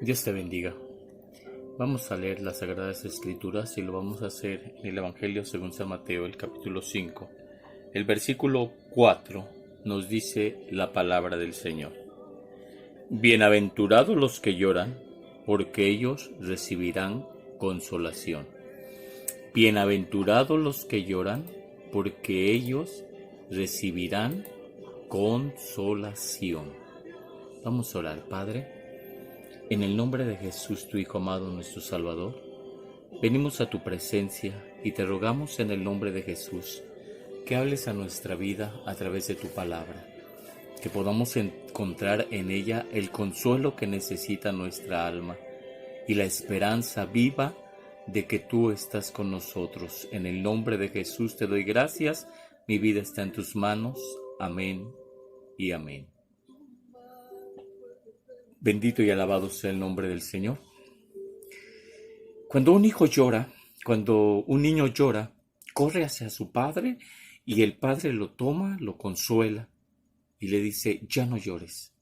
Dios te bendiga. Vamos a leer las Sagradas Escrituras y lo vamos a hacer en el Evangelio según San Mateo, el capítulo 5. El versículo 4 nos dice la palabra del Señor. Bienaventurados los que lloran, porque ellos recibirán consolación. Bienaventurados los que lloran, porque ellos recibirán consolación. Vamos a orar, Padre. En el nombre de Jesús, tu Hijo amado, nuestro Salvador, venimos a tu presencia y te rogamos en el nombre de Jesús que hables a nuestra vida a través de tu palabra, que podamos encontrar en ella el consuelo que necesita nuestra alma y la esperanza viva de que tú estás con nosotros. En el nombre de Jesús te doy gracias, mi vida está en tus manos. Amén y amén. Bendito y alabado sea el nombre del Señor. Cuando un hijo llora, cuando un niño llora, corre hacia su padre y el padre lo toma, lo consuela y le dice, ya no llores.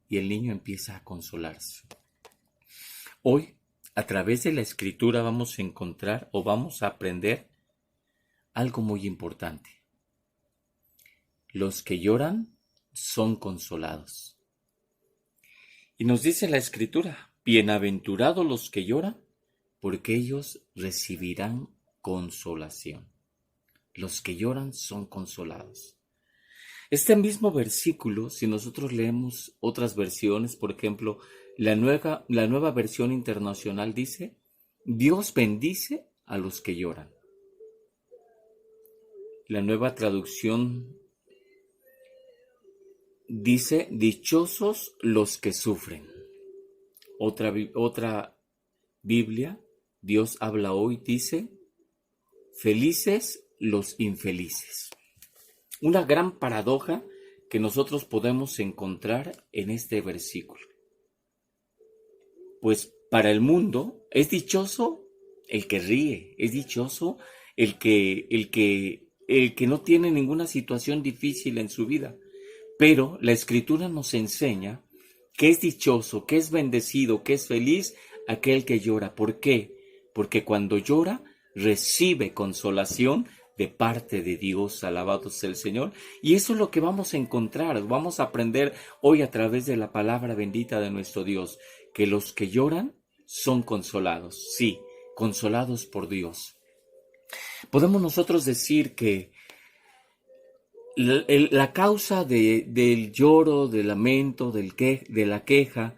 Y el niño empieza a consolarse. Hoy, a través de la Escritura vamos a encontrar o vamos a aprender algo muy importante. Los que lloran son consolados. Y nos dice la Escritura, bienaventurados los que lloran, porque ellos recibirán consolación. Los que lloran son consolados. Este mismo versículo, si nosotros leemos otras versiones, por ejemplo, la nueva versión internacional dice, Dios bendice a los que lloran. La nueva traducción dice, dichosos los que sufren. Otra Biblia, Dios habla hoy, dice, felices los infelices. Una gran paradoja que nosotros podemos encontrar en este versículo. Pues para el mundo es dichoso el que ríe, es dichoso el que no tiene ninguna situación difícil en su vida. Pero la Escritura nos enseña que es dichoso, que es bendecido, que es feliz aquel que llora. ¿Por qué? Porque cuando llora recibe consolación de parte de Dios. Alabado sea el Señor. Y eso es lo que vamos a encontrar, vamos a aprender hoy a través de la palabra bendita de nuestro Dios, que los que lloran son consolados. Sí, consolados por Dios. Podemos nosotros decir que la causa del lloro, del lamento, de la queja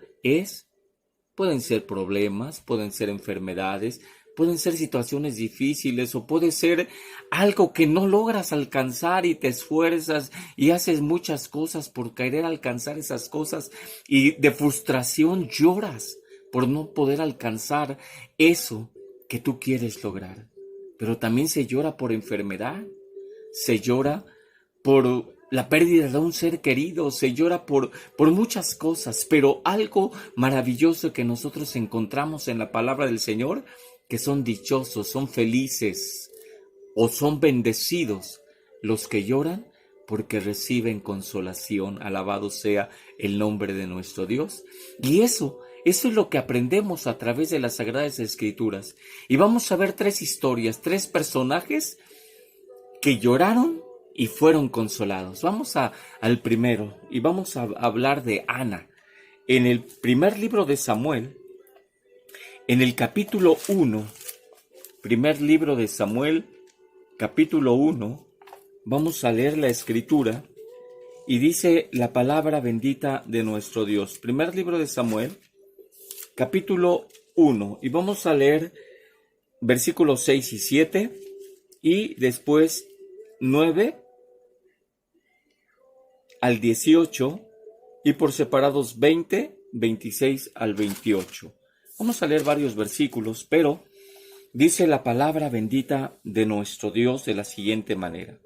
pueden ser problemas, pueden ser enfermedades, pueden ser situaciones difíciles o puede ser algo que no logras alcanzar y te esfuerzas y haces muchas cosas por querer alcanzar esas cosas y de frustración lloras por no poder alcanzar eso que tú quieres lograr. Pero también se llora por enfermedad, se llora por la pérdida de un ser querido, se llora por muchas cosas, pero algo maravilloso que nosotros encontramos en la palabra del Señor, que son dichosos, son felices o son bendecidos los que lloran porque reciben consolación. Alabado sea el nombre de nuestro Dios. Y eso es lo que aprendemos a través de las Sagradas Escrituras. Y vamos a ver tres historias, tres personajes que lloraron y fueron consolados. Vamos al primero y vamos a hablar de Ana. En el primer libro de Samuel, en el capítulo 1, primer libro de Samuel, capítulo 1, vamos a leer la Escritura y dice la palabra bendita de nuestro Dios. Primer libro de Samuel, capítulo 1, y vamos a leer versículos 6 y 7 y después 9 al 18 y por separados 20, 26 al 28. Vamos a leer varios versículos, pero dice la palabra bendita de nuestro Dios de la siguiente manera.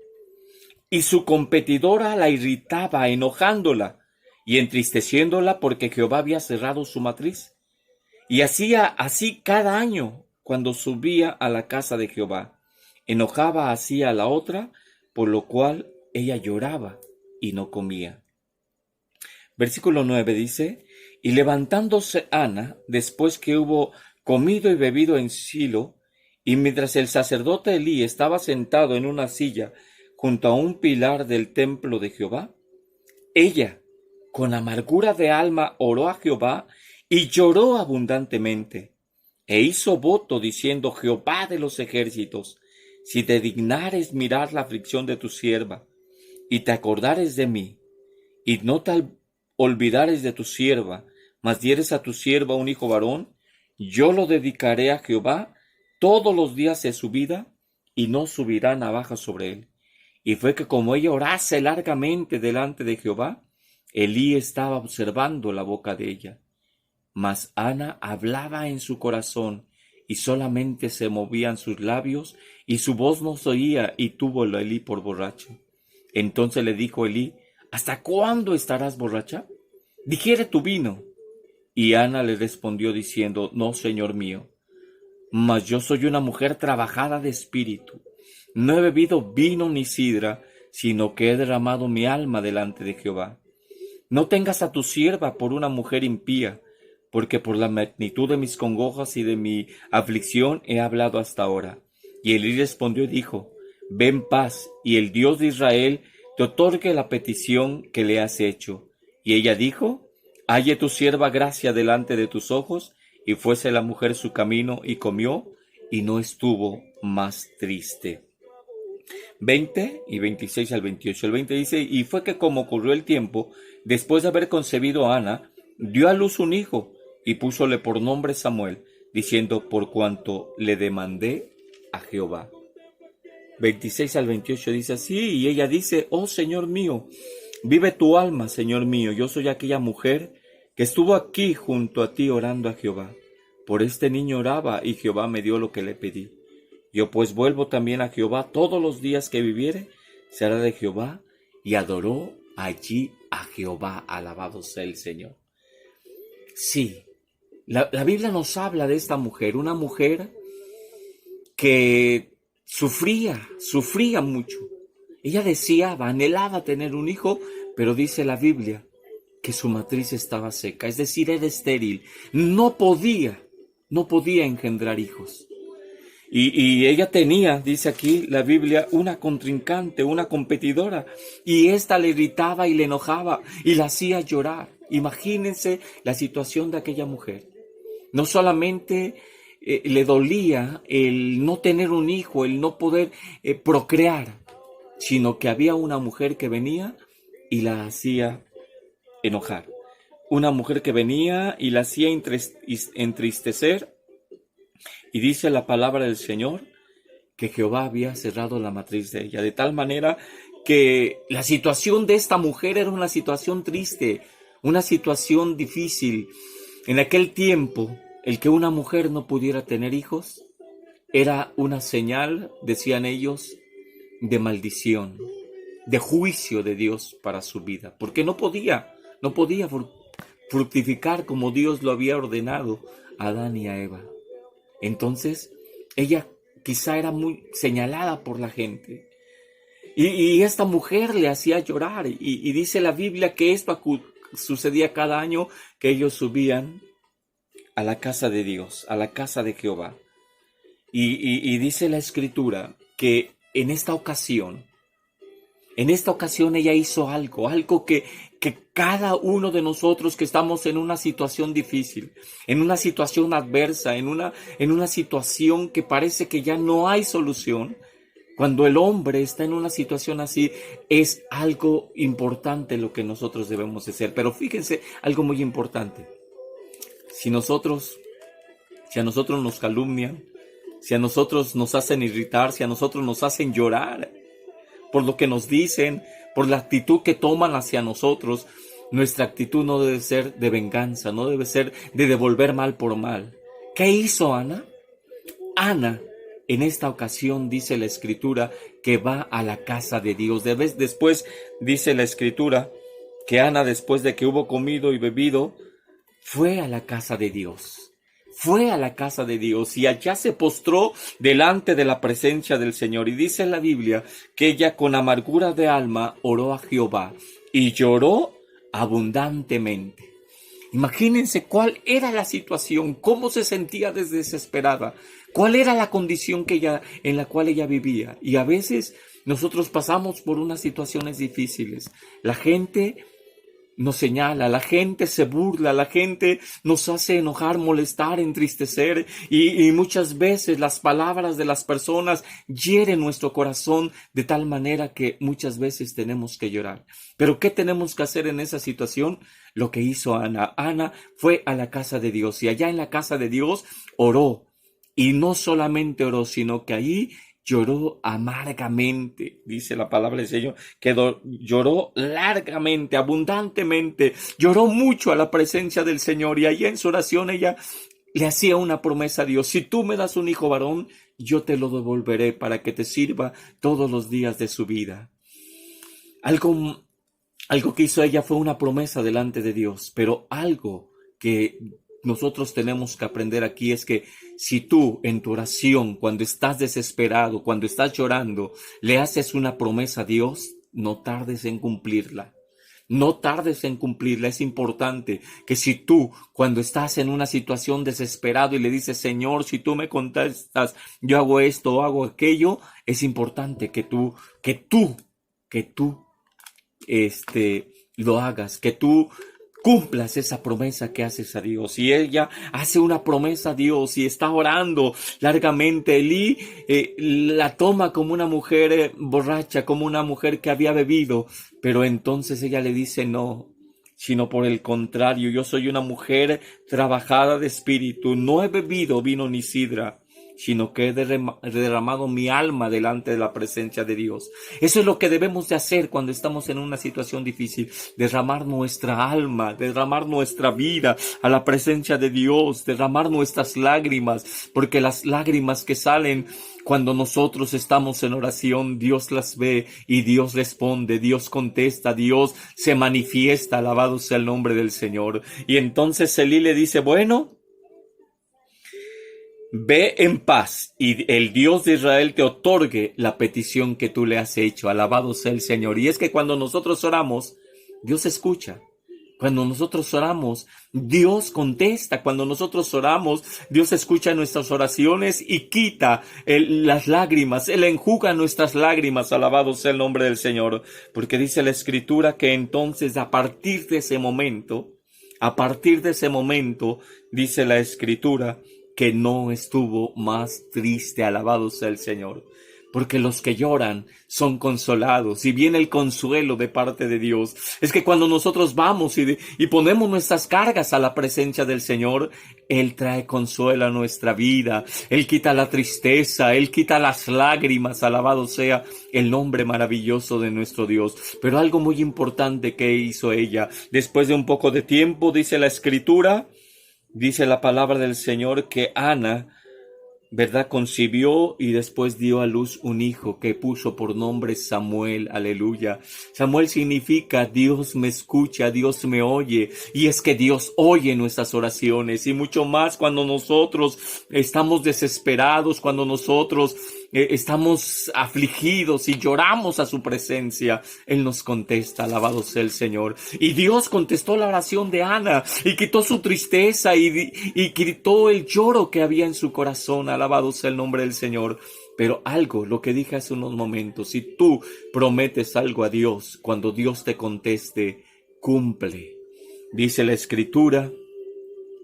Y su competidora la irritaba, enojándola y entristeciéndola porque Jehová había cerrado su matriz. Y hacía así cada año cuando subía a la casa de Jehová. Enojaba así a la otra, por lo cual ella lloraba y no comía. Versículo 9 dice, Y levantándose Ana, después que hubo comido y bebido en Silo, y mientras el sacerdote Elí estaba sentado en una silla junto a un pilar del templo de Jehová, ella, con amargura de alma, oró a Jehová y lloró abundantemente, e hizo voto diciendo: Jehová de los ejércitos, si te dignares mirar la aflicción de tu sierva, y te acordares de mí, y no te olvidares de tu sierva, mas dieres a tu sierva un hijo varón, yo lo dedicaré a Jehová todos los días de su vida, y no subirá navaja sobre él. Y fue que como ella orase largamente delante de Jehová, Elí estaba observando la boca de ella. Mas Ana hablaba en su corazón, y solamente se movían sus labios, y su voz no se oía, y túvolo Elí por borracho. Entonces le dijo Elí: ¿Hasta cuándo estarás borracha? Digiere tu vino. Y Ana le respondió diciendo: No, señor mío, mas yo soy una mujer trabajada de espíritu. No he bebido vino ni sidra, sino que he derramado mi alma delante de Jehová. No tengas a tu sierva por una mujer impía, porque por la magnitud de mis congojas y de mi aflicción he hablado hasta ahora. Y Elí respondió y dijo: Ve en paz, y el Dios de Israel te otorgue la petición que le has hecho. Y ella dijo: Halle tu sierva gracia delante de tus ojos. Y fuese la mujer su camino, y comió, y no estuvo más triste. 20 y 26 al 28. El 20 dice: Y fue que como ocurrió el tiempo, después de haber concebido a Ana, dio a luz un hijo, y púsole por nombre Samuel, diciendo: Por cuanto le demandé a Jehová. 26 al 28 dice así, y ella dice: Oh Señor mío, vive tu alma, Señor mío, yo soy aquella mujer que estuvo aquí junto a ti orando a Jehová. Por este niño oraba, y Jehová me dio lo que le pedí. Yo pues vuelvo también a Jehová todos los días que viviere, será de Jehová. Y adoró allí a Jehová. Alabado sea el Señor. Sí, la Biblia nos habla de esta mujer, una mujer que sufría mucho. Ella deseaba, anhelaba tener un hijo, pero dice la Biblia que su matriz estaba seca, es decir, era estéril, no podía engendrar hijos. Y ella tenía, dice aquí la Biblia, una contrincante, una competidora, y ésta le irritaba y le enojaba y la hacía llorar. Imagínense la situación de aquella mujer. No solamente le dolía el no tener un hijo, el no poder procrear, sino que había una mujer que venía y la hacía enojar. Una mujer que venía y la hacía entristecer. Y dice la palabra del Señor que Jehová había cerrado la matriz de ella, de tal manera que la situación de esta mujer era una situación triste, una situación difícil. En aquel tiempo, el que una mujer no pudiera tener hijos era una señal, decían ellos, de maldición, de juicio de Dios para su vida, porque no podía fructificar como Dios lo había ordenado a Adán y a Eva. Entonces, ella quizá era muy señalada por la gente. Y esta mujer le hacía llorar. Y dice la Biblia que esto sucedía cada año, que ellos subían a la casa de Dios, a la casa de Jehová. Y dice la Escritura que en esta ocasión ella hizo algo que cada uno de nosotros que estamos en una situación difícil, en una situación adversa, en una situación que parece que ya no hay solución, cuando el hombre está en una situación así, es algo importante lo que nosotros debemos hacer. Pero fíjense, algo muy importante. Si a nosotros nos calumnian, si a nosotros nos hacen irritar, si a nosotros nos hacen llorar, por lo que nos dicen, por la actitud que toman hacia nosotros, nuestra actitud no debe ser de venganza, no debe ser de devolver mal por mal. ¿Qué hizo Ana? Ana, en esta ocasión, dice la Escritura, que va a la casa de Dios. Después dice la Escritura que Ana, después de que hubo comido y bebido, fue a la casa de Dios. Fue a la casa de Dios y allá se postró delante de la presencia del Señor. Y dice la Biblia que ella con amargura de alma oró a Jehová y lloró abundantemente. Imagínense cuál era la situación, cómo se sentía desesperada, cuál era la condición en la cual ella vivía. Y a veces nosotros pasamos por unas situaciones difíciles. La gente nos señala, la gente se burla, la gente nos hace enojar, molestar, entristecer y muchas veces las palabras de las personas hieren nuestro corazón de tal manera que muchas veces tenemos que llorar. Pero ¿qué tenemos que hacer en esa situación? Lo que hizo Ana. Ana fue a la casa de Dios y allá en la casa de Dios oró. Y no solamente oró, sino que ahí lloró amargamente, dice la palabra del Señor, que lloró largamente, abundantemente, lloró mucho a la presencia del Señor y allá en su oración ella le hacía una promesa a Dios: si tú me das un hijo varón, yo te lo devolveré para que te sirva todos los días de su vida. Algo que hizo ella fue una promesa delante de Dios, pero algo que nosotros tenemos que aprender aquí es que si tú en tu oración, cuando estás desesperado, cuando estás llorando, le haces una promesa a Dios, no tardes en cumplirla. No tardes en cumplirla. Es importante que si tú, cuando estás en una situación desesperado y le dices: Señor, si tú me contestas, yo hago esto o hago aquello, es importante que tú lo hagas, que tú cumplas esa promesa que haces a Dios. Y ella hace una promesa a Dios y está orando largamente. Elí la toma como una mujer borracha, como una mujer que había bebido, pero entonces ella le dice: no, sino por el contrario, yo soy una mujer trabajada de espíritu, no he bebido vino ni sidra, sino que he derramado mi alma delante de la presencia de Dios. Eso es lo que debemos de hacer cuando estamos en una situación difícil: derramar nuestra alma, derramar nuestra vida a la presencia de Dios, derramar nuestras lágrimas, porque las lágrimas que salen cuando nosotros estamos en oración, Dios las ve y Dios responde, Dios contesta, Dios se manifiesta. Alabado sea el nombre del Señor. Y entonces Elí le dice: bueno, ve en paz y el Dios de Israel te otorgue la petición que tú le has hecho. Alabado sea el Señor. Y es que cuando nosotros oramos, Dios escucha. Cuando nosotros oramos, Dios contesta. Cuando nosotros oramos, Dios escucha nuestras oraciones y quita las lágrimas. Él enjuga nuestras lágrimas. Alabado sea el nombre del Señor. Porque dice la Escritura que entonces a partir de ese momento, dice la Escritura, que no estuvo más triste. Alabado sea el Señor. Porque los que lloran son consolados y viene el consuelo de parte de Dios. Es que cuando nosotros vamos y ponemos nuestras cargas a la presencia del Señor, Él trae consuelo a nuestra vida. Él quita la tristeza, Él quita las lágrimas. Alabado sea el nombre maravilloso de nuestro Dios. Pero algo muy importante que hizo ella, después de un poco de tiempo, dice la Escritura, dice la palabra del Señor, que Ana, ¿verdad?, concibió y después dio a luz un hijo que puso por nombre Samuel. Aleluya. Samuel significa Dios me escucha, Dios me oye. Y es que Dios oye nuestras oraciones y mucho más cuando nosotros estamos desesperados, cuando nosotros estamos afligidos y lloramos a su presencia. Él nos contesta. Alabado sea el Señor. Y Dios contestó la oración de Ana y quitó su tristeza y quitó el lloro que había en su corazón. Alabado sea el nombre del Señor. Pero algo, lo que dije hace unos momentos: si tú prometes algo a Dios, cuando Dios te conteste, cumple. Dice la Escritura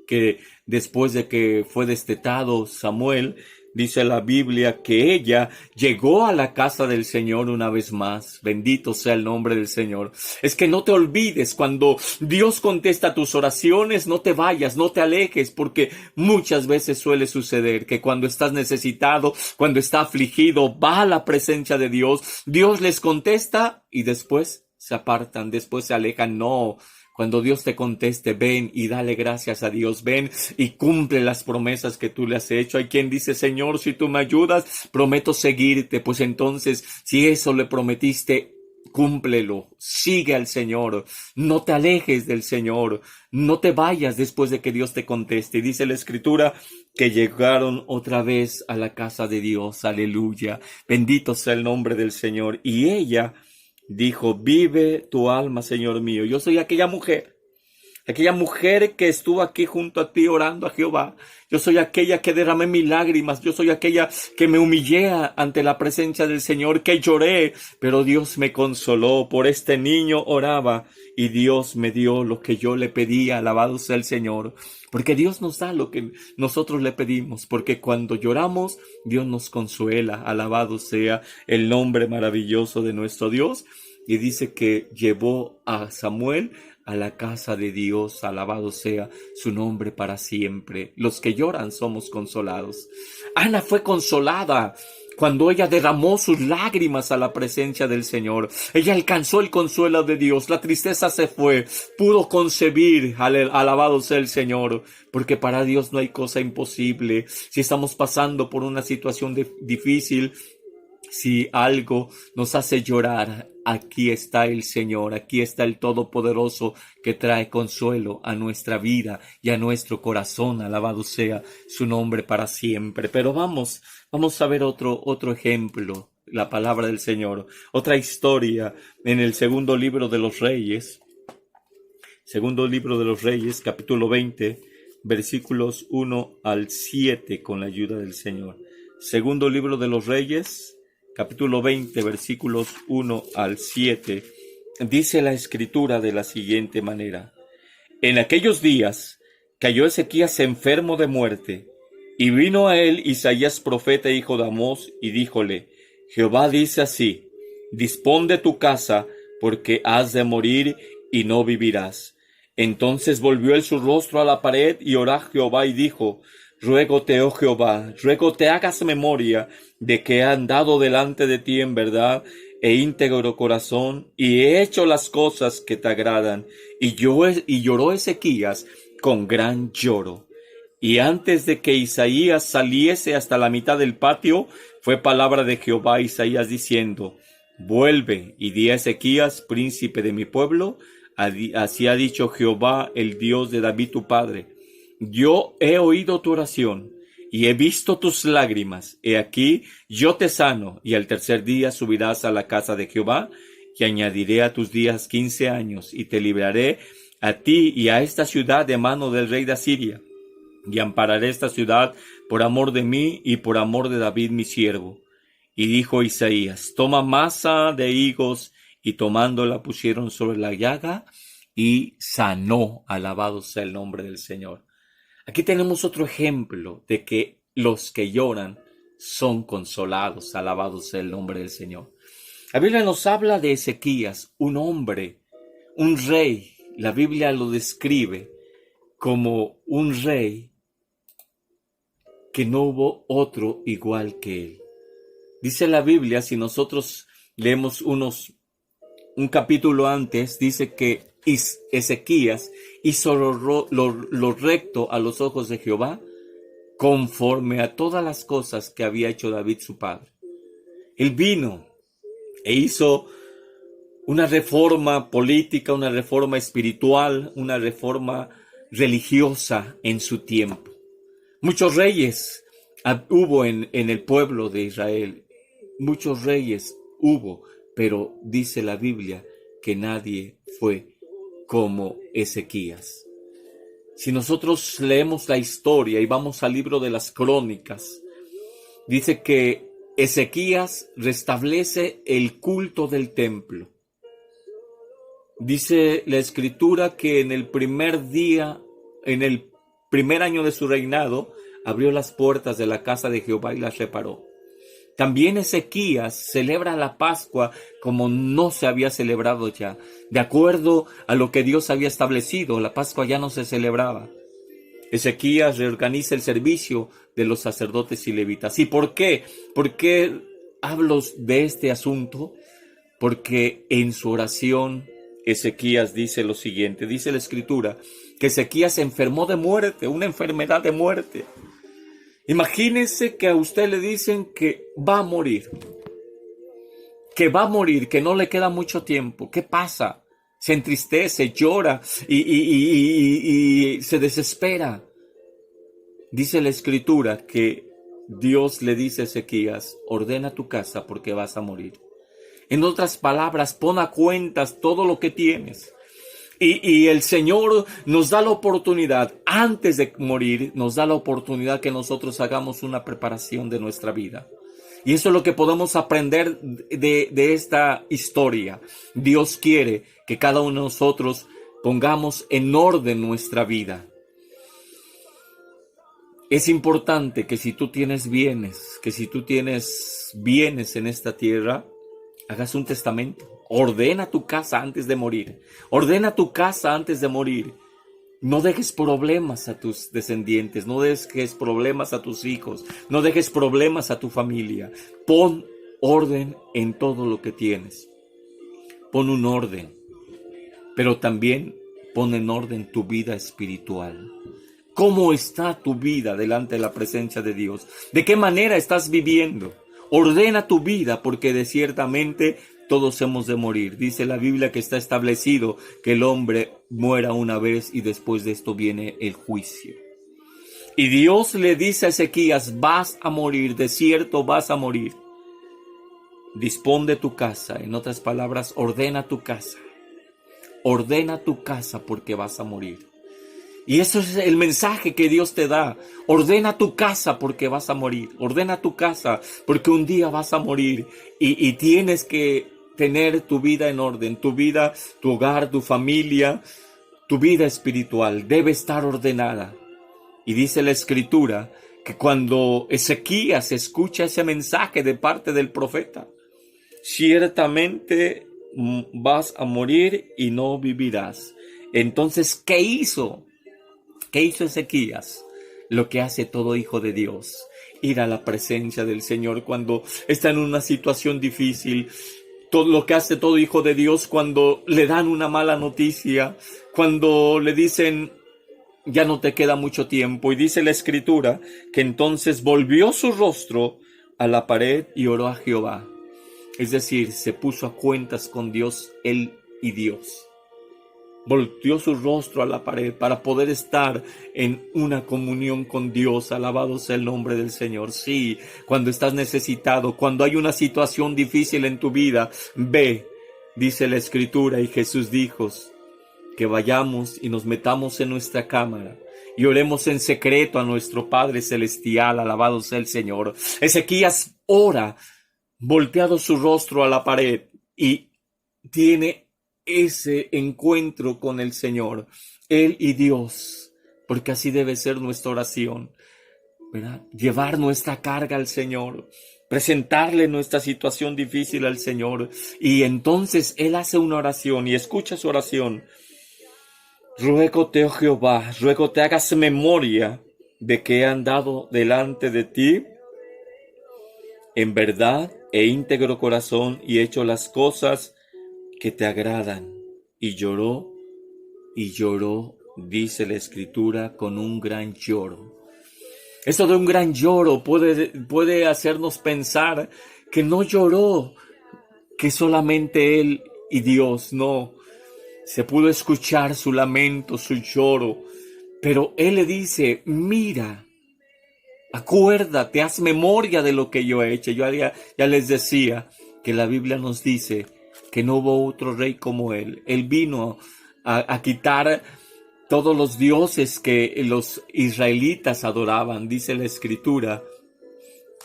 que después de que fue destetado Samuel, dice la Biblia que ella llegó a la casa del Señor una vez más. Bendito sea el nombre del Señor. Es que no te olvides, cuando Dios contesta tus oraciones, no te vayas, no te alejes, porque muchas veces suele suceder que cuando estás necesitado, cuando está afligido, va a la presencia de Dios, Dios les contesta y después se apartan, después se alejan. No. Cuando Dios te conteste, ven y dale gracias a Dios, ven y cumple las promesas que tú le has hecho. Hay quien dice: Señor, si tú me ayudas, prometo seguirte. Pues entonces, si eso le prometiste, cúmplelo, sigue al Señor, no te alejes del Señor, no te vayas después de que Dios te conteste. Y dice la Escritura que llegaron otra vez a la casa de Dios. Aleluya, bendito sea el nombre del Señor. Y ella dijo: vive tu alma, Señor mío. Yo soy aquella mujer aquella mujer que estuvo aquí junto a ti orando a Jehová. Yo soy aquella que derramé mis lágrimas, yo soy aquella que me humillé ante la presencia del Señor, que lloré, pero Dios me consoló. Por este niño oraba y Dios me dio lo que yo le pedía. Alabado sea el Señor, porque Dios nos da lo que nosotros le pedimos, porque cuando lloramos, Dios nos consuela. Alabado sea el nombre maravilloso de nuestro Dios. Y dice que llevó a Samuel a la casa de Dios. Alabado sea su nombre para siempre. Los que lloran somos consolados. Ana fue consolada cuando ella derramó sus lágrimas a la presencia del Señor. Ella alcanzó el consuelo de Dios. La tristeza se fue. Pudo concebir. Alabado sea el Señor. Porque para Dios no hay cosa imposible. Si estamos pasando por una situación difícil, si algo nos hace llorar, aquí está el Señor, aquí está el Todopoderoso que trae consuelo a nuestra vida y a nuestro corazón. Alabado sea su nombre para siempre. Pero vamos a ver otro ejemplo, la palabra del Señor, otra historia en el segundo libro de los Reyes, capítulo 20, versículos 1 al 7, con la ayuda del Señor. Segundo libro de los Reyes, capítulo 20, versículos 1 al 7, dice la Escritura de la siguiente manera: En aquellos días cayó Ezequías enfermo de muerte, y vino a él Isaías profeta, hijo de Amós, y díjole: Jehová dice así: Dispón de tu casa, porque has de morir y no vivirás. Entonces volvió él su rostro a la pared y oró a Jehová y dijo: Ruégote, oh Jehová, ruégote hagas memoria de que he andado delante de ti en verdad e íntegro corazón, y he hecho las cosas que te agradan. Y lloró Ezequías con gran lloro. Y antes de que Isaías saliese hasta la mitad del patio, fue palabra de Jehová a Isaías diciendo: Vuelve y di a Ezequías, príncipe de mi pueblo, así ha dicho Jehová, el Dios de David tu padre: Yo he oído tu oración y he visto tus lágrimas. He aquí, yo te sano, y al tercer día subirás a la casa de Jehová, y añadiré a tus días 15 años, y te libraré a ti y a esta ciudad de mano del rey de Asiria, y ampararé esta ciudad por amor de mí y por amor de David mi siervo. Y dijo Isaías: Toma masa de higos, y tomándola pusieron sobre la llaga, y sanó. Alabado sea el nombre del Señor. Aquí tenemos otro ejemplo de que los que lloran son consolados. Alabado sea el nombre del Señor. La Biblia nos habla de Ezequías, un hombre, un rey. La Biblia lo describe como un rey que no hubo otro igual que él. Dice la Biblia, si nosotros leemos un capítulo antes, dice que Ezequías hizo lo recto a los ojos de Jehová, conforme a todas las cosas que había hecho David su padre. Él vino e hizo una reforma política, una reforma espiritual, una reforma religiosa en su tiempo. Muchos reyes hubo en el pueblo de Israel, muchos reyes hubo, pero dice la Biblia que nadie fue como Ezequías. Si nosotros leemos la historia y vamos al libro de las Crónicas, dice que Ezequías restablece el culto del templo. Dice la Escritura que en el primer día, en el primer año de su reinado, abrió las puertas de la casa de Jehová y las reparó. También Ezequías celebra la Pascua como no se había celebrado ya. De acuerdo a lo que Dios había establecido, la Pascua ya no se celebraba. Ezequías reorganiza el servicio de los sacerdotes y levitas. ¿Y por qué? ¿Por qué hablo de este asunto? Porque en su oración Ezequías dice lo siguiente. Dice la Escritura que Ezequías se enfermó de muerte, una enfermedad de muerte. Imagínense que a usted le dicen que va a morir, que no le queda mucho tiempo. ¿Qué pasa? Se entristece, llora y se desespera. Dice la Escritura que Dios le dice a Ezequías: ordena tu casa porque vas a morir. En otras palabras, pon a cuentas todo lo que tienes. Y el Señor nos da la oportunidad, antes de morir, nos da la oportunidad que nosotros hagamos una preparación de nuestra vida. Y eso es lo que podemos aprender de esta historia. Dios quiere que cada uno de nosotros pongamos en orden nuestra vida. Es importante que si tú tienes bienes, en esta tierra, hagas un testamento. Ordena tu casa antes de morir. Ordena tu casa antes de morir. No dejes problemas a tus descendientes, no dejes problemas a tus hijos, no dejes problemas a tu familia. Pon orden en todo lo que tienes. Pon un orden, pero también pon en orden tu vida espiritual. ¿Cómo está tu vida delante de la presencia de Dios? ¿De qué manera estás viviendo? Ordena tu vida, porque ciertamente todos hemos de morir. Dice la Biblia que está establecido que el hombre muera una vez y después de esto viene el juicio. Y Dios le dice a Ezequías: vas a morir, de cierto vas a morir. Dispón de tu casa. En otras palabras, ordena tu casa. Ordena tu casa porque vas a morir. Y eso es el mensaje que Dios te da. Ordena tu casa porque vas a morir. Ordena tu casa porque un día vas a morir. Y tienes que tener tu vida en orden. Tu vida, tu hogar, tu familia, tu vida espiritual debe estar ordenada. Y dice la Escritura que cuando Ezequías escucha ese mensaje de parte del profeta: ciertamente vas a morir y no vivirás. Entonces, ¿qué hizo? ¿Qué hizo Ezequías? Lo que hace todo hijo de Dios: ir a la presencia del Señor cuando está en una situación difícil. Todo lo que hace todo hijo de Dios cuando le dan una mala noticia, cuando le dicen: ya no te queda mucho tiempo. Y dice la Escritura que entonces volvió su rostro a la pared y oró a Jehová. Es decir, se puso a cuentas con Dios, él y Dios. Volteó su rostro a la pared para poder estar en una comunión con Dios. Alabado sea el nombre del Señor. Sí, cuando estás necesitado, cuando hay una situación difícil en tu vida, ve, dice la Escritura, y Jesús dijo que vayamos y nos metamos en nuestra cámara y oremos en secreto a nuestro Padre Celestial. Alabado sea el Señor. Ezequías ora, volteado su rostro a la pared, y tiene ese encuentro con el Señor, él y Dios, porque así debe ser nuestra oración, ¿verdad? Llevar nuestra carga al Señor, presentarle nuestra situación difícil al Señor, y entonces él hace una oración y escucha su oración: ruégote, oh Jehová, ruégote hagas memoria de que he andado delante de ti en verdad e íntegro corazón y he hecho las cosas que te agradan. Y lloró, dice la Escritura, con un gran lloro. Eso de un gran lloro puede hacernos pensar que no lloró, que solamente él y Dios. No, se pudo escuchar su lamento, su lloro, pero él le dice: mira, acuérdate, haz memoria de lo que yo he hecho. Yo ya les decía que la Biblia nos dice que no hubo otro rey como él. Él vino a quitar todos los dioses que los israelitas adoraban. Dice la Escritura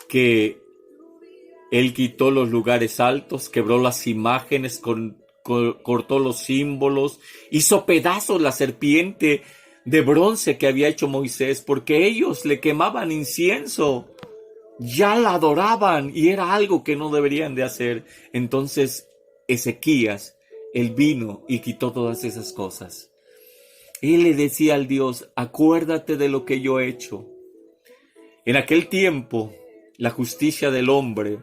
que él quitó los lugares altos, quebró las imágenes, cortó los símbolos, hizo pedazos la serpiente de bronce que había hecho Moisés, porque ellos le quemaban incienso, ya la adoraban y era algo que no deberían de hacer. Entonces Ezequías, él vino y quitó todas esas cosas. Él le decía al Dios: acuérdate de lo que yo he hecho. En aquel tiempo, la justicia del hombre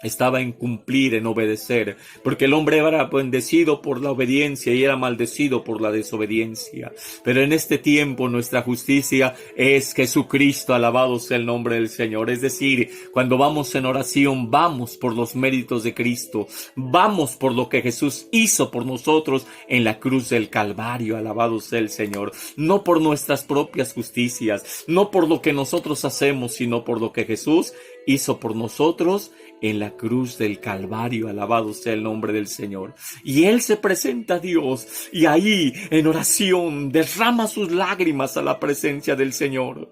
estaba en cumplir, en obedecer, porque el hombre era bendecido por la obediencia y era maldecido por la desobediencia. Pero en este tiempo nuestra justicia es Jesucristo, alabado sea el nombre del Señor. Es decir, cuando vamos en oración, vamos por los méritos de Cristo, vamos por lo que Jesús hizo por nosotros en la cruz del Calvario, alabado sea el Señor. No por nuestras propias justicias, no por lo que nosotros hacemos, sino por lo que Jesús hizo por nosotros en la cruz del Calvario. Alabado sea el nombre del Señor. Y Él se presenta a Dios y ahí en oración derrama sus lágrimas a la presencia del Señor.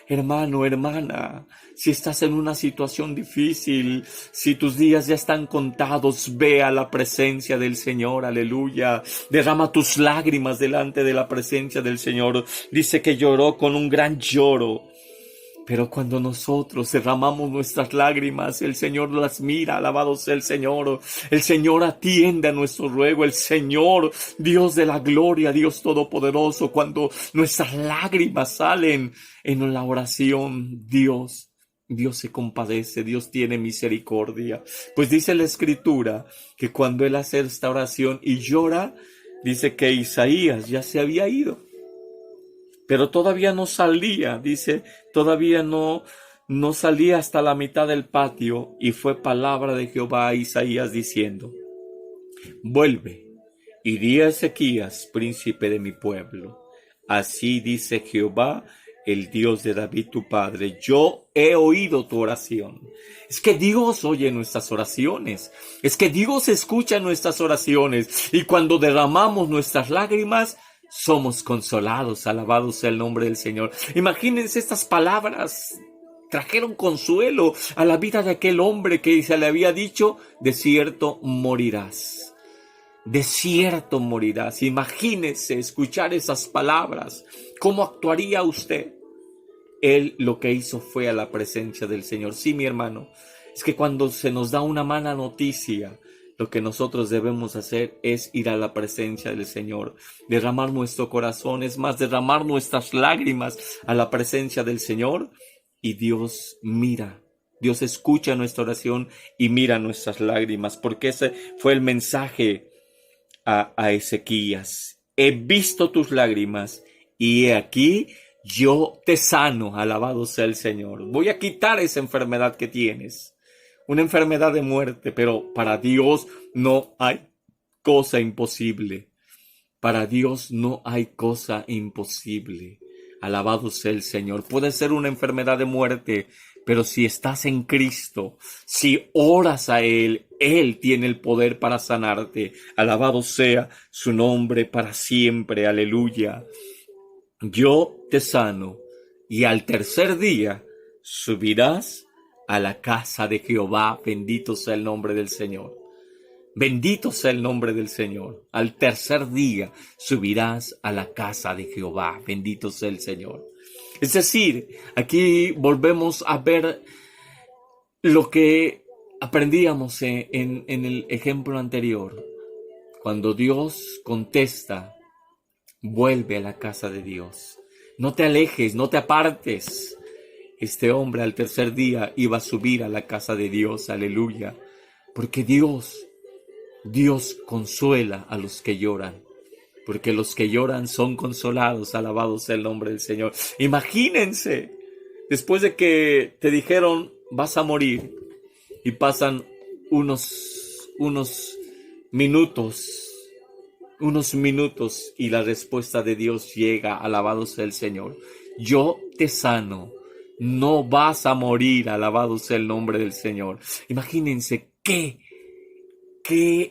Hermano, hermana, si estás en una situación difícil, si tus días ya están contados, ve a la presencia del Señor, aleluya. Derrama tus lágrimas delante de la presencia del Señor. Dice que lloró con un gran lloro. Pero cuando nosotros derramamos nuestras lágrimas, el Señor las mira, alabado sea el Señor. El Señor atiende a nuestro ruego, el Señor, Dios de la gloria, Dios todopoderoso. Cuando nuestras lágrimas salen en la oración, Dios se compadece, Dios tiene misericordia. Pues dice la Escritura que cuando Él hace esta oración y llora, dice que Isaías ya se había ido. Pero todavía no salía, dice, todavía no salía hasta la mitad del patio, y fue palabra de Jehová a Isaías diciendo: vuelve y di a Ezequías, príncipe de mi pueblo, así dice Jehová, el Dios de David tu padre, yo he oído tu oración. Es que Dios oye nuestras oraciones, es que Dios escucha nuestras oraciones, y cuando derramamos nuestras lágrimas, somos consolados. Alabado sea el nombre del Señor. Imagínense, estas palabras trajeron consuelo a la vida de aquel hombre que se le había dicho: de cierto morirás. De cierto morirás. Imagínense escuchar esas palabras. ¿Cómo actuaría usted? Él lo que hizo fue a la presencia del Señor. Sí, mi hermano, es que cuando se nos da una mala noticia, lo que nosotros debemos hacer es ir a la presencia del Señor, derramar nuestro corazón, es más, derramar nuestras lágrimas a la presencia del Señor, y Dios mira, Dios escucha nuestra oración y mira nuestras lágrimas, porque ese fue el mensaje a Ezequías: he visto tus lágrimas y he aquí yo te sano. Alabado sea el Señor. Voy a quitar esa enfermedad que tienes, una enfermedad de muerte, pero para Dios no hay cosa imposible. Para Dios no hay cosa imposible. Alabado sea el Señor. Puede ser una enfermedad de muerte, pero si estás en Cristo, si oras a Él, Él tiene el poder para sanarte. Alabado sea su nombre para siempre. Aleluya. Yo te sano, y al tercer día subirás a la casa de Jehová. Bendito sea el nombre del Señor. Bendito sea el nombre del Señor. Al tercer día subirás a la casa de Jehová. Bendito sea el Señor. Es decir, aquí volvemos a ver lo que aprendíamos en el ejemplo anterior. Cuando Dios contesta, vuelve a la casa de Dios. No te alejes, no te apartes. Este hombre al tercer día iba a subir a la casa de Dios, aleluya, porque Dios consuela a los que lloran, porque los que lloran son consolados. Alabado sea el nombre del Señor. Imagínense, después de que te dijeron vas a morir, y pasan unos minutos, y la respuesta de Dios llega. Alabado sea el Señor. Yo te sano. No vas a morir. Alabado sea el nombre del Señor. Imagínense qué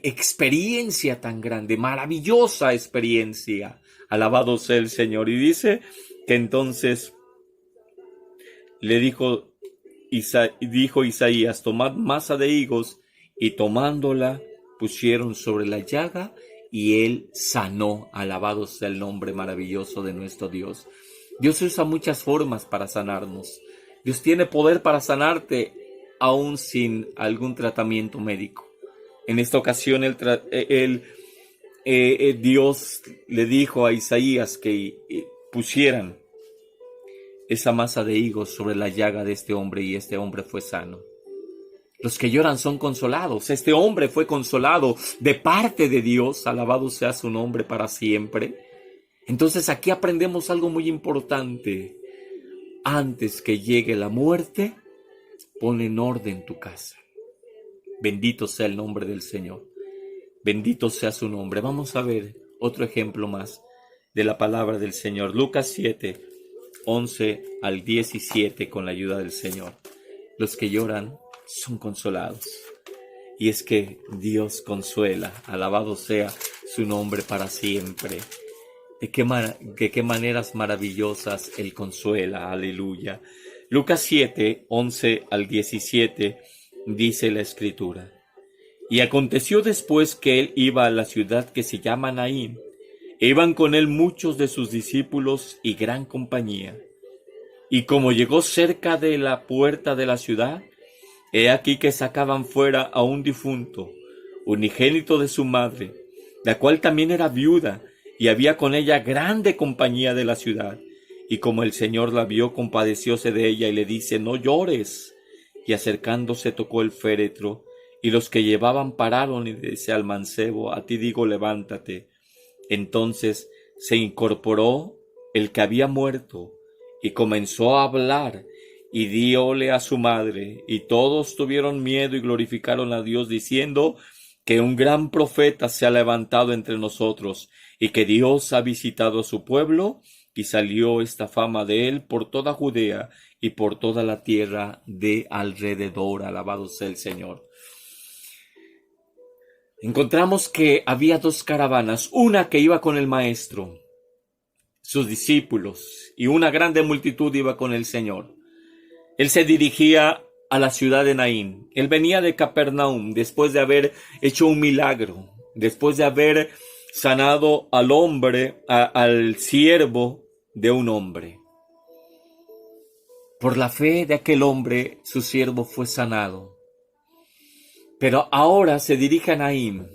experiencia tan grande, maravillosa experiencia. Alabado sea el Señor. Y dice que entonces le dijo Isaías: tomad masa de higos, y tomándola pusieron sobre la llaga, y Él sanó. Alabado sea el nombre maravilloso de nuestro Dios. Dios usa muchas formas para sanarnos. Dios tiene poder para sanarte aún sin algún tratamiento médico. En esta ocasión Dios le dijo a Isaías que pusieran esa masa de higos sobre la llaga de este hombre, y este hombre fue sano. Los que lloran son consolados. Este hombre fue consolado de parte de Dios. Alabado sea su nombre para siempre. Entonces aquí aprendemos algo muy importante. Antes que llegue la muerte, pon en orden tu casa. Bendito sea el nombre del Señor. Bendito sea su nombre. Vamos a ver otro ejemplo más de la palabra del Señor. Lucas 7, 11 al 17, con la ayuda del Señor. los que lloran son consolados. Y es que Dios consuela, alabado sea su nombre para siempre. De qué maneras maravillosas Él consuela, aleluya. Lucas 7, 11 al 17 dice la Escritura. Y aconteció después que Él iba a la ciudad que se llama Naín, e iban con Él muchos de sus discípulos y gran compañía. Y como llegó cerca de la puerta de la ciudad, he aquí que sacaban fuera a un difunto, unigénito de su madre, la cual también era viuda, y había con ella grande compañía de la ciudad. Y como el Señor la vio, compadecióse de ella y le dice: no llores. Y acercándose tocó el féretro, y los que llevaban pararon y dice al mancebo: a ti digo, levántate. Entonces se incorporó el que había muerto, y comenzó a hablar, y dióle a su madre, y todos tuvieron miedo y glorificaron a Dios, diciendo que un gran profeta se ha levantado entre nosotros, y que Dios ha visitado a su pueblo, y salió esta fama de él por toda Judea y por toda la tierra de alrededor. Alabado sea el Señor. Encontramos que había dos caravanas, una que iba con el Maestro, sus discípulos, y una grande multitud iba con el Señor. Él se dirigía a la ciudad de Naín. Él venía de Capernaum después de haber hecho un milagro, después de haber sanado al hombre, al siervo de un hombre. Por la fe de aquel hombre, su siervo fue sanado. Pero ahora se dirige a Naín.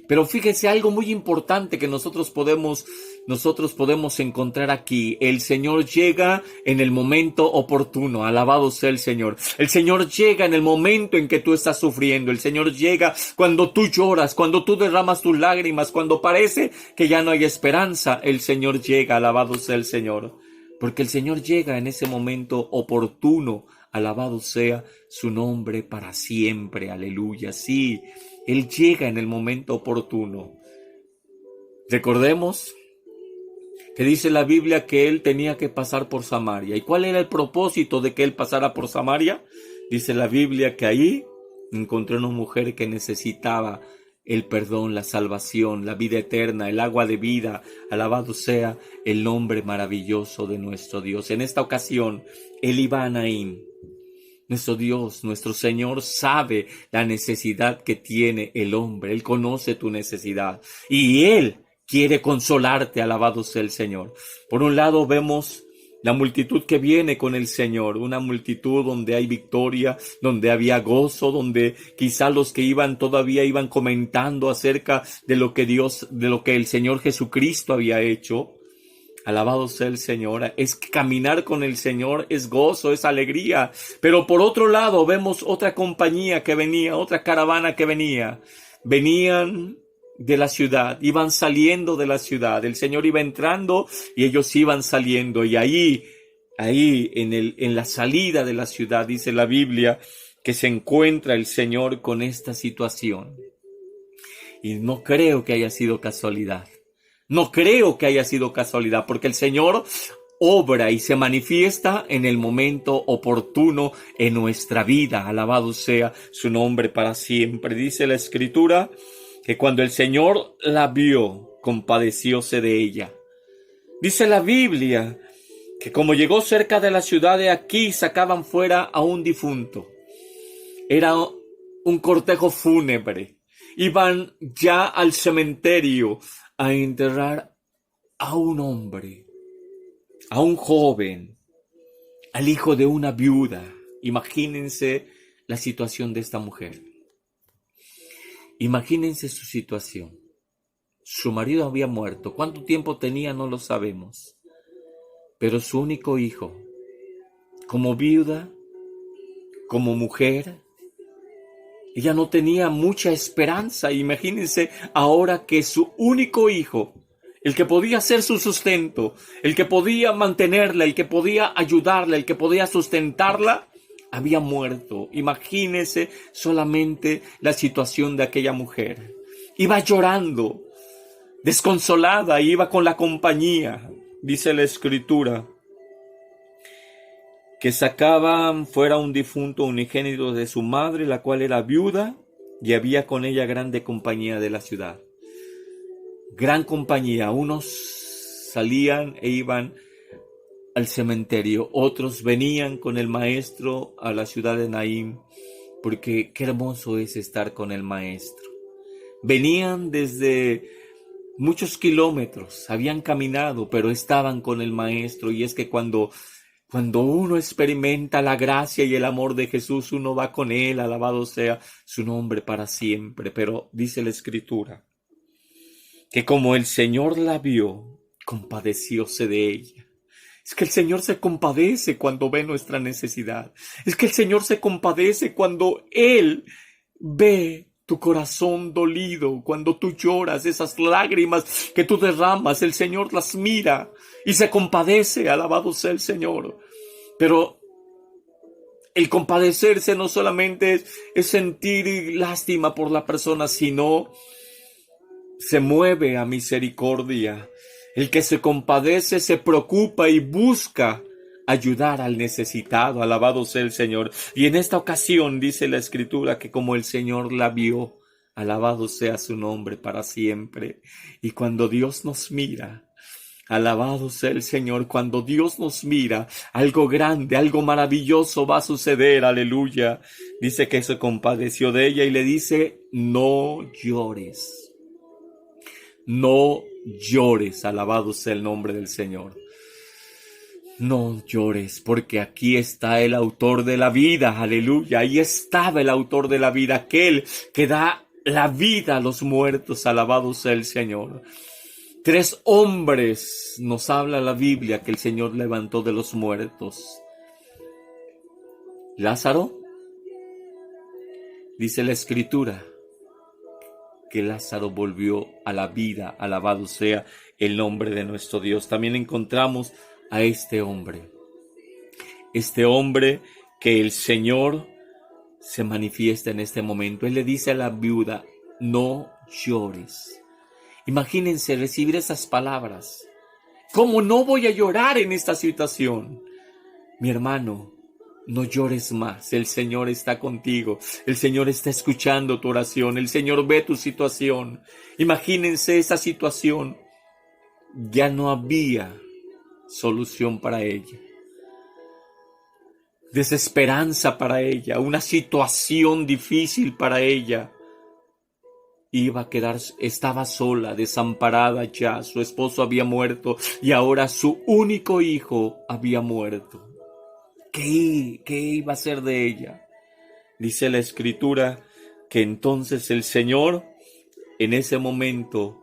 Pero fíjese algo muy importante que nosotros podemos encontrar aquí. El Señor llega en el momento oportuno. Alabado sea el Señor. El Señor llega en el momento en que tú estás sufriendo. El Señor llega cuando tú lloras, cuando tú derramas tus lágrimas, cuando parece que ya no hay esperanza. El Señor llega. Alabado sea el Señor. Porque el Señor llega en ese momento oportuno. Alabado sea su nombre para siempre. Aleluya. Sí, Él llega en el momento oportuno. Recordemos que dice la Biblia que Él tenía que pasar por Samaria. ¿Y cuál era el propósito de que Él pasara por Samaria? Dice la Biblia que ahí encontró una mujer que necesitaba el perdón, la salvación, la vida eterna, el agua de vida. Alabado sea el nombre maravilloso de nuestro Dios. En esta ocasión, Él iba a Naín. Nuestro Dios, nuestro Señor sabe la necesidad que tiene el hombre. Él conoce tu necesidad y Él quiere consolarte. Alabado sea el Señor. Por un lado vemos la multitud que viene con el Señor, una multitud donde hay victoria, donde había gozo, donde quizá los que iban todavía iban comentando acerca de lo que el Señor Jesucristo había hecho. Alabado sea el Señor. Es que caminar con el Señor es gozo, es alegría. Pero por otro lado vemos otra compañía que venía, otra caravana que venía. Venían de la ciudad, iban saliendo de la ciudad. El Señor iba entrando y ellos iban saliendo. Y ahí en la salida de la ciudad dice la Biblia que se encuentra el Señor con esta situación. Y no creo que haya sido casualidad. No creo que haya sido casualidad, porque el Señor obra y se manifiesta en el momento oportuno en nuestra vida. Alabado sea su nombre para siempre. Dice la Escritura que cuando el Señor la vio, compadecióse de ella. Dice la Biblia que como llegó cerca de la ciudad, de aquí sacaban fuera a un difunto. Era un cortejo fúnebre. Iban ya al cementerio a enterrar a un hombre, a un joven, al hijo de una viuda. Imagínense la situación de esta mujer. Imagínense su situación. Su marido había muerto. ¿Cuánto tiempo tenía? No lo sabemos. Pero su único hijo, como viuda, como mujer, ella no tenía mucha esperanza. Imagínense ahora que su único hijo, el que podía ser su sustento, el que podía mantenerla, el que podía ayudarla, el que podía sustentarla, había muerto. Imagínense solamente la situación de aquella mujer. Iba llorando, desconsolada, iba con la compañía. Dice la Escritura que sacaban fuera un difunto unigénito de su madre, la cual era viuda, y había con ella grande compañía de la ciudad. Gran compañía, unos salían e iban al cementerio, otros venían con el maestro a la ciudad de Naín, porque qué hermoso es estar con el maestro. Venían desde muchos kilómetros, habían caminado, pero estaban con el maestro, y es que cuando uno experimenta la gracia y el amor de Jesús, uno va con él, alabado sea su nombre para siempre. Pero dice la Escritura que como el Señor la vio, compadecióse de ella. Es que el Señor se compadece cuando ve nuestra necesidad. Es que el Señor se compadece cuando Él ve tu corazón dolido, cuando tú lloras, esas lágrimas que tú derramas, el Señor las mira y se compadece, alabado sea el Señor. Pero el compadecerse no solamente es sentir lástima por la persona, sino se mueve a misericordia. El que se compadece se preocupa y busca ayudar al necesitado, alabado sea el Señor. Y en esta ocasión dice la Escritura que como el Señor la vio, alabado sea su nombre para siempre. Y cuando Dios nos mira, alabado sea el Señor, cuando Dios nos mira, algo grande, algo maravilloso va a suceder, aleluya. Dice que se compadeció de ella y le dice, no llores. No llores, alabado sea el nombre del Señor. No llores, porque aquí está el autor de la vida, aleluya. Ahí estaba el autor de la vida, aquel que da la vida a los muertos, alabado sea el Señor. 3 hombres nos habla la Biblia que el Señor levantó de los muertos. Lázaro, dice la Escritura, que Lázaro volvió a la vida, alabado sea el nombre de nuestro Dios. También encontramos a este hombre que el Señor se manifiesta en este momento. Él le dice a la viuda, no llores. Imagínense recibir esas palabras. ¿Cómo no voy a llorar en esta situación? Mi hermano, no llores más, el Señor está contigo, el Señor está escuchando tu oración, el Señor ve tu situación. Imagínense esa situación, ya no había solución para ella. Desesperanza para ella, una situación difícil para ella. Iba a quedar, estaba sola, desamparada ya, su esposo había muerto y ahora su único hijo había muerto. ¿Qué iba a ser de ella? Dice la Escritura que entonces el Señor en ese momento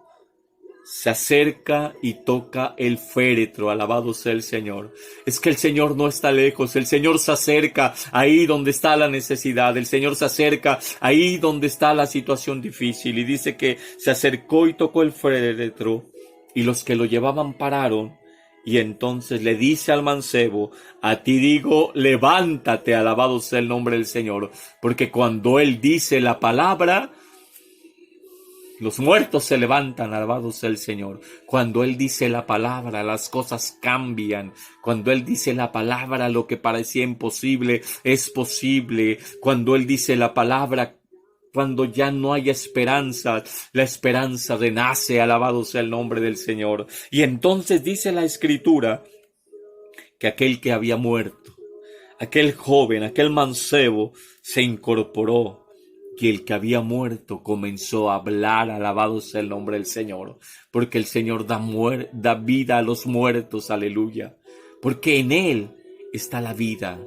se acerca y toca el féretro, alabado sea el Señor. Es que el Señor no está lejos, el Señor se acerca ahí donde está la necesidad, el Señor se acerca ahí donde está la situación difícil. Y dice que se acercó y tocó el féretro y los que lo llevaban pararon. Y entonces le dice al mancebo, a ti digo, levántate, alabado sea el nombre del Señor. Porque cuando Él dice la palabra, los muertos se levantan, alabado sea el Señor. Cuando Él dice la palabra, las cosas cambian. Cuando Él dice la palabra, lo que parecía imposible es posible. Cuando Él dice la palabra, cuando ya no hay esperanza, la esperanza renace, alabado sea el nombre del Señor. Y entonces dice la Escritura que aquel que había muerto, aquel joven, aquel mancebo, se incorporó. Y el que había muerto comenzó a hablar, alabado sea el nombre del Señor, porque el Señor da vida a los muertos, aleluya, porque en Él está la vida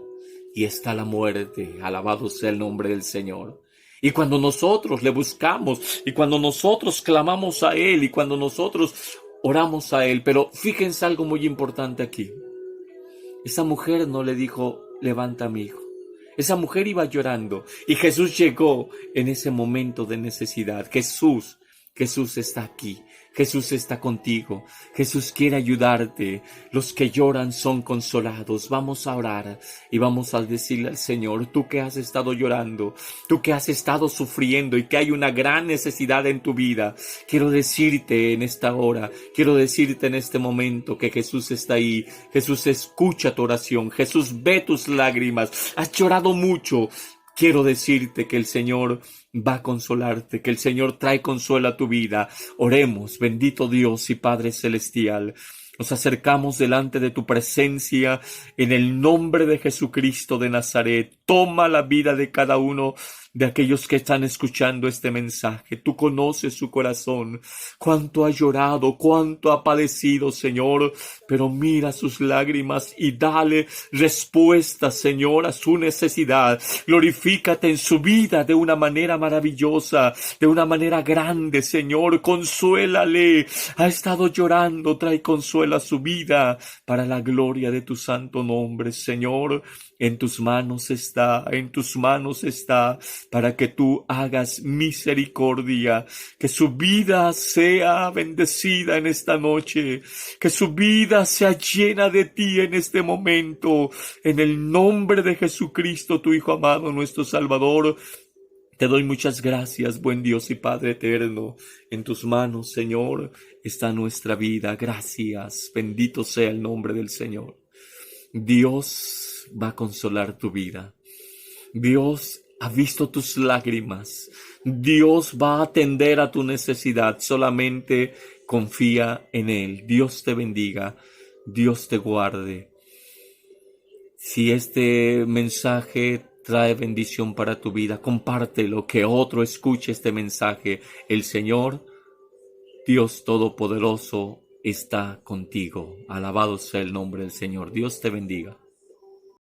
y está la muerte, alabado sea el nombre del Señor. Y cuando nosotros le buscamos, y cuando nosotros clamamos a Él, y cuando nosotros oramos a Él, pero fíjense algo muy importante aquí. Esa mujer no le dijo, levanta a mi hijo. Esa mujer iba llorando y Jesús llegó en ese momento de necesidad. Jesús está aquí. Jesús está contigo. Jesús quiere ayudarte. Los que lloran son consolados. Vamos a orar y vamos a decirle al Señor, tú que has estado llorando, tú que has estado sufriendo y que hay una gran necesidad en tu vida, quiero decirte en esta hora, quiero decirte en este momento que Jesús está ahí. Jesús escucha tu oración. Jesús ve tus lágrimas. Has llorado mucho. Quiero decirte que el Señor va a consolarte, que el Señor trae consuelo a tu vida. Oremos, bendito Dios y Padre Celestial. Nos acercamos delante de tu presencia en el nombre de Jesucristo de Nazaret. Toma la vida de cada uno de aquellos que están escuchando este mensaje. Tú conoces su corazón, cuánto ha llorado, cuánto ha padecido, Señor, pero mira sus lágrimas y dale respuesta, Señor, a su necesidad. Glorifícate en su vida de una manera maravillosa, de una manera grande, Señor. Consuélale. Ha estado llorando, trae consuelo a su vida para la gloria de tu santo nombre, Señor. En tus manos está, para que tú hagas misericordia, que su vida sea bendecida en esta noche, que su vida sea llena de ti en este momento, en el nombre de Jesucristo, tu Hijo amado, nuestro Salvador. Te doy muchas gracias, buen Dios y Padre eterno. En tus manos, Señor, está nuestra vida. Gracias, bendito sea el nombre del Señor. Dios va a consolar tu vida. Dios ha visto tus lágrimas. Dios va a atender a tu necesidad. Solamente confía en Él. Dios te bendiga. Dios te guarde. Si este mensaje trae bendición para tu vida, compártelo, que otro escuche este mensaje. El Señor, Dios Todopoderoso, está contigo. Alabado sea el nombre del Señor. Dios te bendiga.